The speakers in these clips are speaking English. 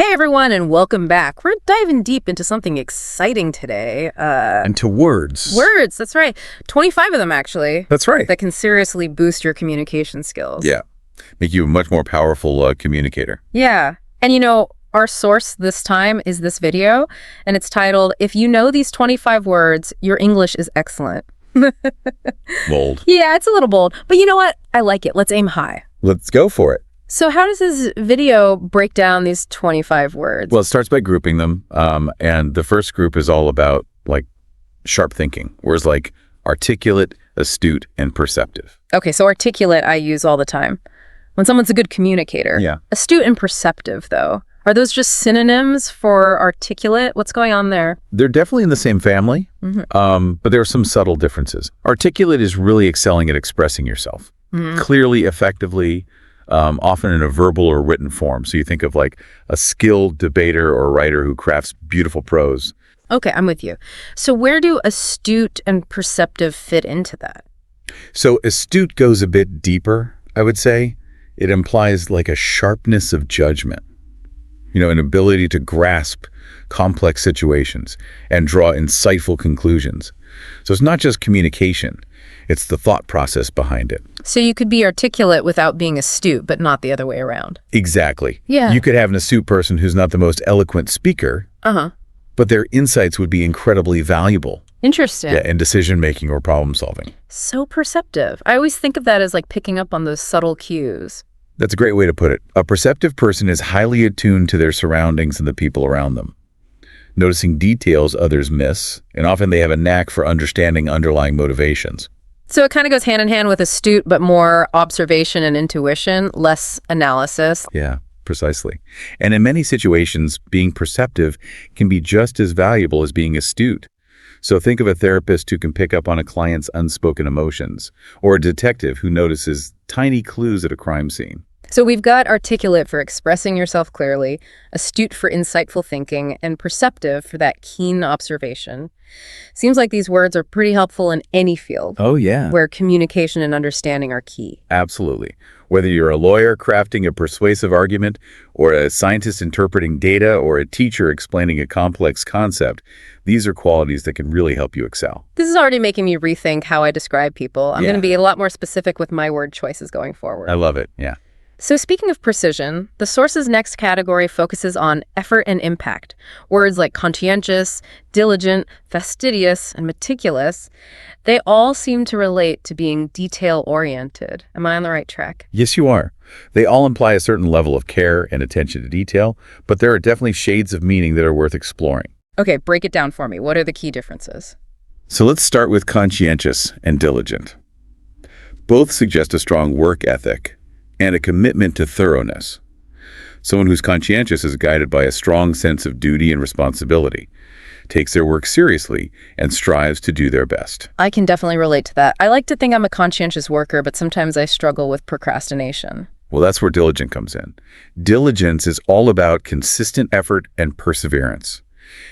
Hey everyone, and welcome back. We're diving deep into something exciting today. Into words. Words, that's right. 25 of them, actually. That's right. That can seriously boost your communication skills. Yeah. Make you a much more powerful communicator. Yeah. And our source this time is this video, and it's titled, "If You Know These 25 Words, Your English is Excellent." Bold. Yeah, it's a little bold. But you know what? I like it. Let's aim high. Let's go for it. So how does this video break down these 25 words? Well, it starts by grouping them. And the first group is all about sharp thinking. Words like articulate, astute, and perceptive. Okay, so articulate I use all the time. When someone's a good communicator. Yeah. Astute and perceptive, though. Are those just synonyms for articulate? What's going on there? They're definitely in the same family, but there are some subtle differences. Articulate is really excelling at expressing yourself. Clearly, effectively, often in a verbal or written form. So you think of a skilled debater or writer who crafts beautiful prose. Okay, I'm with you. So where do astute and perceptive fit into that? So astute goes a bit deeper, I would say. It implies a sharpness of judgment, an ability to grasp complex situations and draw insightful conclusions. So it's not just communication, it's the thought process behind it. So you could be articulate without being astute, but not the other way around. Exactly. Yeah. You could have an astute person who's not the most eloquent speaker, but their insights would be incredibly valuable. Interesting. Yeah, in decision-making or problem-solving. So perceptive. I always think of that as picking up on those subtle cues. That's a great way to put it. A perceptive person is highly attuned to their surroundings and the people around them, noticing details others miss, and often they have a knack for understanding underlying motivations. So it kind of goes hand in hand with astute, but more observation and intuition, less analysis. Yeah, precisely. And in many situations, being perceptive can be just as valuable as being astute. So think of a therapist who can pick up on a client's unspoken emotions, or a detective who notices tiny clues at a crime scene. So we've got articulate for expressing yourself clearly, astute for insightful thinking, and perceptive for that keen observation. Seems like these words are pretty helpful in any field. Oh, yeah. Where communication and understanding are key. Absolutely. Whether you're a lawyer crafting a persuasive argument, or a scientist interpreting data, or a teacher explaining a complex concept, these are qualities that can really help you excel. This is already making me rethink how I describe people. I'm Yeah. going to be a lot more specific with my word choices going forward. I love it, yeah. So speaking of precision, the source's next category focuses on effort and impact. Words like conscientious, diligent, fastidious, and meticulous, they all seem to relate to being detail-oriented. Am I on the right track? Yes, you are. They all imply a certain level of care and attention to detail, but there are definitely shades of meaning that are worth exploring. Okay, break it down for me. What are the key differences? So let's start with conscientious and diligent. Both suggest a strong work ethic and a commitment to thoroughness. Someone who's conscientious is guided by a strong sense of duty and responsibility, takes their work seriously, and strives to do their best. I can definitely relate to that. I like to think I'm a conscientious worker, but sometimes I struggle with procrastination. Well, that's where diligent comes in. Diligence is all about consistent effort and perseverance.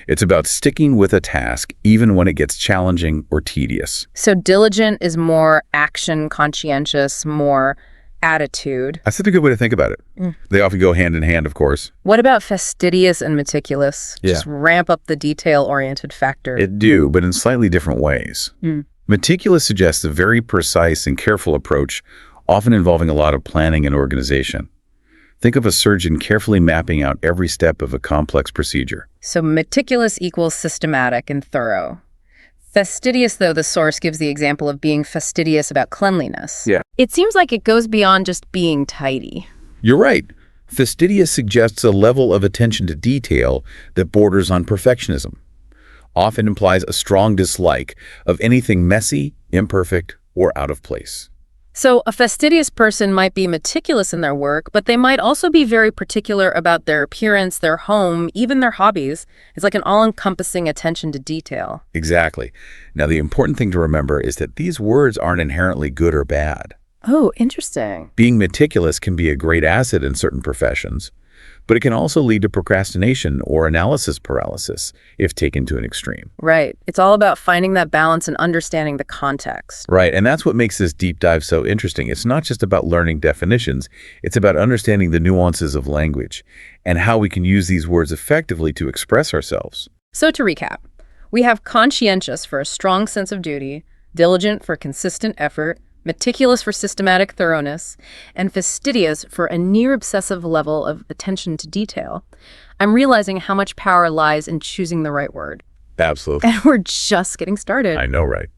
It's about sticking with a task even when it gets challenging or tedious. So diligent is more action, conscientious, more attitude. That's a good way to think about it. They often go hand in hand, of course. What about fastidious and meticulous? Yeah. Just ramp up the detail-oriented factor. It do, but in slightly different ways. Meticulous suggests a very precise and careful approach, often involving a lot of planning and organization. Think of a surgeon carefully mapping out every step of a complex procedure. So meticulous equals systematic and thorough. Fastidious, though, the source gives the example of being fastidious about cleanliness. Yeah. It seems like it goes beyond just being tidy. You're right. Fastidious suggests a level of attention to detail that borders on perfectionism. Often implies a strong dislike of anything messy, imperfect, or out of place. So a fastidious person might be meticulous in their work, but they might also be very particular about their appearance, their home, even their hobbies. It's like an all-encompassing attention to detail. Exactly. Now, the important thing to remember is that these words aren't inherently good or bad. Oh, interesting. Being meticulous can be a great asset in certain professions, but it can also lead to procrastination or analysis paralysis if taken to an extreme. Right. It's all about finding that balance and understanding the context. Right, and that's what makes this deep dive so interesting. It's not just about learning definitions, it's about understanding the nuances of language and how we can use these words effectively to express ourselves. So to recap, we have conscientious for a strong sense of duty, diligent for consistent effort, meticulous for systematic thoroughness, and fastidious for a near-obsessive level of attention to detail. I'm realizing how much power lies in choosing the right word. Absolutely. And we're just getting started. I know, right?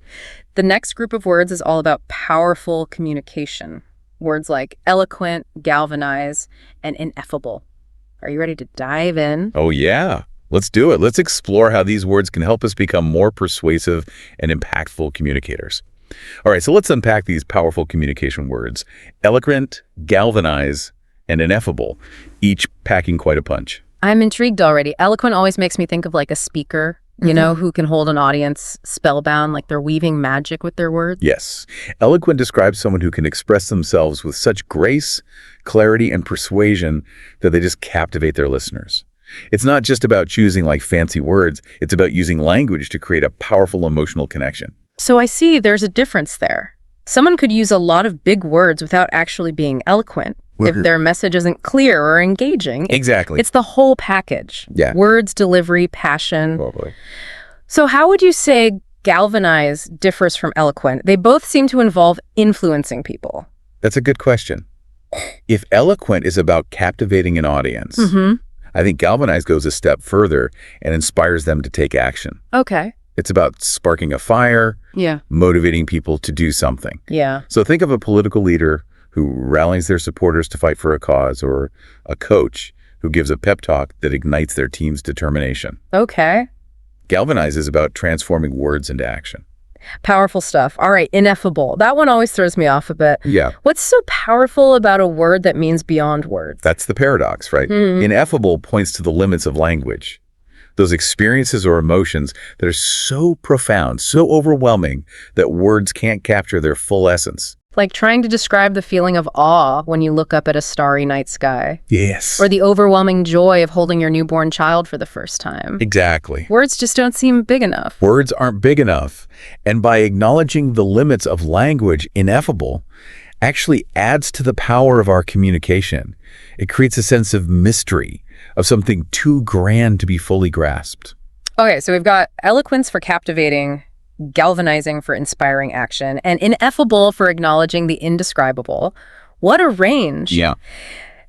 The next group of words is all about powerful communication. Words like eloquent, galvanize, and ineffable. Are you ready to dive in? Oh, yeah. Let's do it. Let's explore how these words can help us become more persuasive and impactful communicators. All right, so let's unpack these powerful communication words. Eloquent, galvanize, and ineffable, each packing quite a punch. I'm intrigued already. Eloquent always makes me think of like a speaker, you know, who can hold an audience spellbound, like they're weaving magic with their words. Yes. Eloquent describes someone who can express themselves with such grace, clarity, and persuasion that they just captivate their listeners. It's not just about choosing like fancy words. It's about using language to create a powerful emotional connection. So I see there's a difference there. Someone could use a lot of big words without actually being eloquent if their message isn't clear or engaging. Exactly. It's the whole package. Yeah. Words, delivery, passion. Totally. So how would you say galvanize differs from eloquent? They both seem to involve influencing people. That's a good question. If eloquent is about captivating an audience, I think galvanize goes a step further and inspires them to take action. Okay. It's about sparking a fire, motivating people to do something. Yeah. So think of a political leader who rallies their supporters to fight for a cause, or a coach who gives a pep talk that ignites their team's determination. Okay. Galvanize is about transforming words into action. Powerful stuff. All right, ineffable. That one always throws me off a bit. Yeah. What's so powerful about a word that means beyond words? That's the paradox, right? Ineffable points to the limits of language. Those experiences or emotions that are so profound, so overwhelming, that words can't capture their full essence. Like trying to describe the feeling of awe when you look up at a starry night sky. Yes. Or the overwhelming joy of holding your newborn child for the first time. Exactly. Words just don't seem big enough. Words aren't big enough. And by acknowledging the limits of language, ineffable actually adds to the power of our communication. It creates a sense of mystery, of something too grand to be fully grasped. Okay, so we've got eloquence for captivating, galvanizing for inspiring action, and ineffable for acknowledging the indescribable. What a range. Yeah.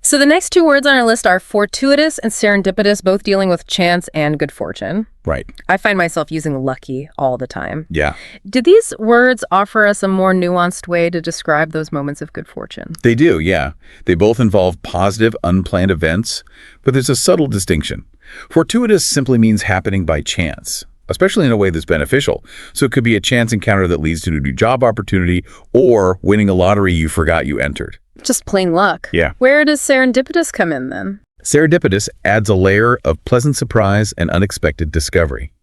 So the next two words on our list are fortuitous and serendipitous, both dealing with chance and good fortune. Right. I find myself using lucky all the time. Yeah. Do these words offer us a more nuanced way to describe those moments of good fortune? They do, yeah. They both involve positive, unplanned events, but there's a subtle distinction. Fortuitous simply means happening by chance, especially in a way that's beneficial. So it could be a chance encounter that leads to a new job opportunity or winning a lottery you forgot you entered. Just plain luck. Yeah. Where does serendipitous come in then? Serendipitous adds a layer of pleasant surprise and unexpected discovery.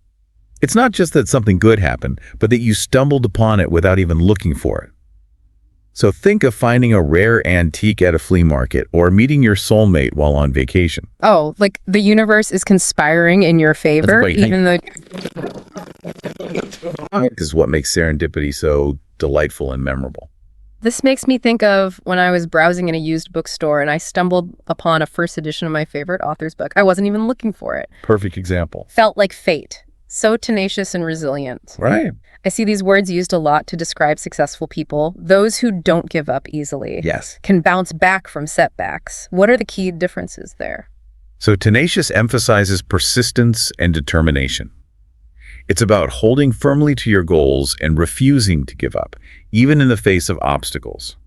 It's not just that something good happened, but that you stumbled upon it without even looking for it. So think of finding a rare antique at a flea market or meeting your soulmate while on vacation. Oh, like the universe is conspiring in your favor, even though... This is what makes serendipity so delightful and memorable. This makes me think of when I was browsing in a used bookstore and I stumbled upon a first edition of my favorite author's book. I wasn't even looking for it. Perfect example. Felt like fate. So tenacious and resilient. Right. I see these words used a lot to describe successful people, those who don't give up easily. Yes. Can bounce back from setbacks. What are the key differences there? So tenacious emphasizes persistence and determination. It's about holding firmly to your goals and refusing to give up, even in the face of obstacles.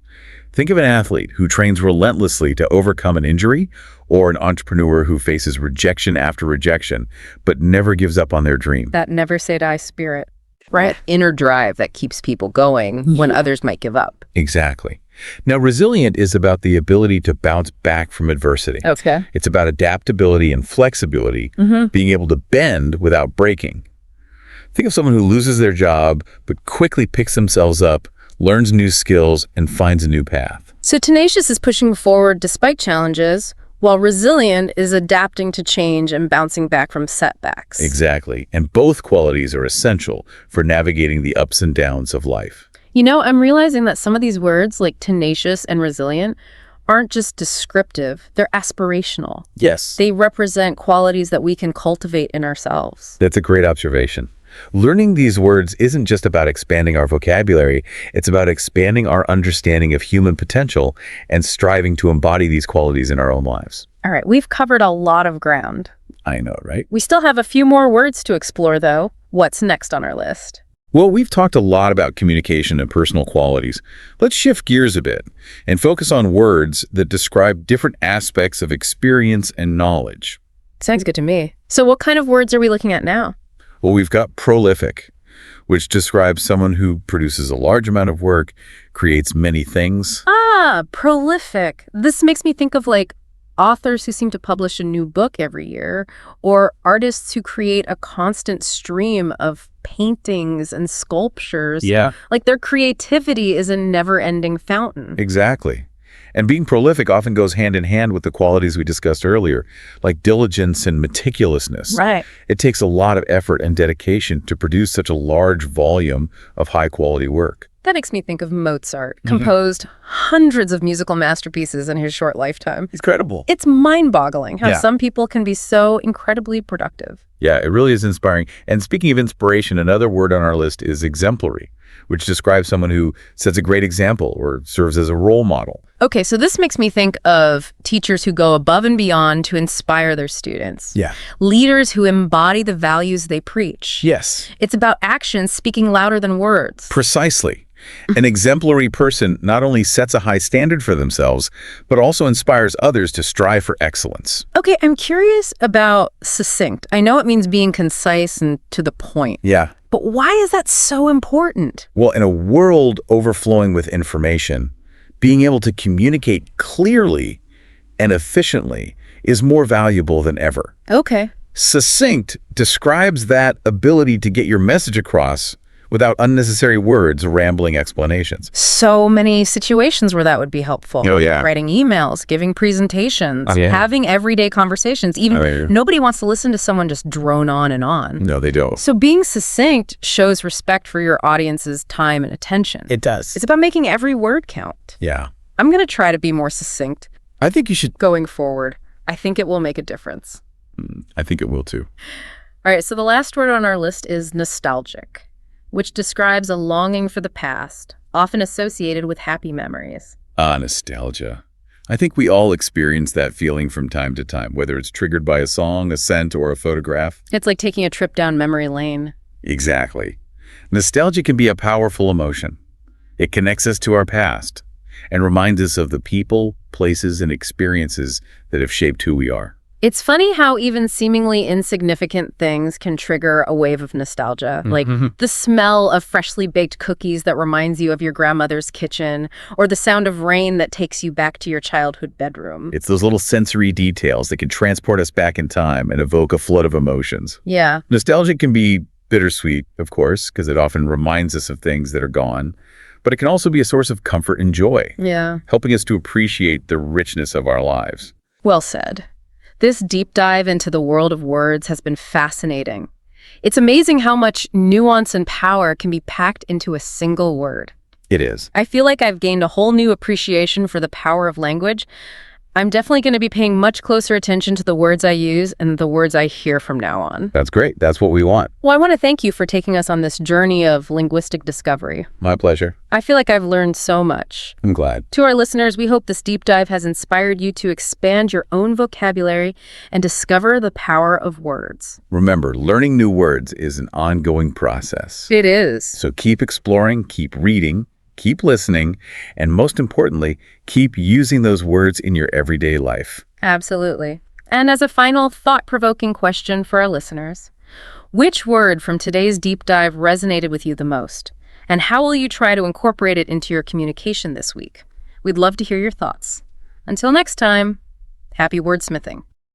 Think of an athlete who trains relentlessly to overcome an injury, or an entrepreneur who faces rejection after rejection, but never gives up on their dream. That never say die spirit, right? Inner drive that keeps people going when others might give up. Exactly. Now, resilient is about the ability to bounce back from adversity. Okay. It's about adaptability and flexibility, being able to bend without breaking. Think of someone who loses their job, but quickly picks themselves up, learns new skills, and finds a new path. So tenacious is pushing forward despite challenges, while resilient is adapting to change and bouncing back from setbacks. Exactly. And both qualities are essential for navigating the ups and downs of life. You know, I'm realizing that some of these words, like tenacious and resilient, aren't just descriptive, they're aspirational. Yes. They represent qualities that we can cultivate in ourselves. That's a great observation. Learning these words isn't just about expanding our vocabulary, it's about expanding our understanding of human potential and striving to embody these qualities in our own lives. All right, we've covered a lot of ground. I know, right? We still have a few more words to explore, though. What's next on our list? Well, we've talked a lot about communication and personal qualities. Let's shift gears a bit and focus on words that describe different aspects of experience and knowledge. Sounds good to me. So what kind of words are we looking at now? Well, we've got prolific, which describes someone who produces a large amount of work, creates many things. Ah, prolific. This makes me think of like authors who seem to publish a new book every year, or artists who create a constant stream of paintings and sculptures. Yeah. Like their creativity is a never-ending fountain. Exactly. And being prolific often goes hand in hand with the qualities we discussed earlier, like diligence and meticulousness. Right. It takes a lot of effort and dedication to produce such a large volume of high-quality work. That makes me think of Mozart, composed hundreds of musical masterpieces in his short lifetime. Incredible. It's mind-boggling how Yeah. some people can be so incredibly productive. Yeah, it really is inspiring. And speaking of inspiration, another word on our list is exemplary, which describes someone who sets a great example or serves as a role model. Okay, so this makes me think of teachers who go above and beyond to inspire their students. Yeah. Leaders who embody the values they preach. Yes. It's about actions speaking louder than words. Precisely. An exemplary person not only sets a high standard for themselves, but also inspires others to strive for excellence. Okay, I'm curious about succinct. I know it means being concise and to the point, Yeah. but why is that so important? Well, in a world overflowing with information, being able to communicate clearly and efficiently is more valuable than ever. Okay. Succinct describes that ability to get your message across without unnecessary words or rambling explanations. So many situations where that would be helpful. Oh, yeah. Writing emails, giving presentations, Oh, yeah. having everyday conversations. Even Oh, yeah. nobody wants to listen to someone just drone on and on. No, they don't. So being succinct shows respect for your audience's time and attention. It does. It's about making every word count. Yeah. I'm going to try to be more succinct I think you should. going forward. I think it will make a difference. I think it will too. All right, so the last word on our list is nostalgic, which describes a longing for the past, often associated with happy memories. Nostalgia. I think we all experience that feeling from time to time, whether it's triggered by a song, a scent, or a photograph. It's like taking a trip down memory lane. Exactly. Nostalgia can be a powerful emotion. It connects us to our past and reminds us of the people, places, and experiences that have shaped who we are. It's funny how even seemingly insignificant things can trigger a wave of nostalgia, like the smell of freshly baked cookies that reminds you of your grandmother's kitchen, or the sound of rain that takes you back to your childhood bedroom. It's those little sensory details that can transport us back in time and evoke a flood of emotions. Yeah. Nostalgia can be bittersweet, of course, because it often reminds us of things that are gone, but it can also be a source of comfort and joy, Yeah. helping us to appreciate the richness of our lives. Well said. This deep dive into the world of words has been fascinating. It's amazing how much nuance and power can be packed into a single word. It is. I feel like I've gained a whole new appreciation for the power of language. I'm definitely going to be paying much closer attention to the words I use and the words I hear from now on. That's great. That's what we want. Well, I want to thank you for taking us on this journey of linguistic discovery. My pleasure. I feel like I've learned so much. I'm glad. To our listeners, we hope this deep dive has inspired you to expand your own vocabulary and discover the power of words. Remember, learning new words is an ongoing process. It is. So keep exploring, keep reading, keep listening, and most importantly, keep using those words in your everyday life. Absolutely. And as a final thought-provoking question for our listeners, which word from today's deep dive resonated with you the most? And how will you try to incorporate it into your communication this week? We'd love to hear your thoughts. Until next time, happy wordsmithing.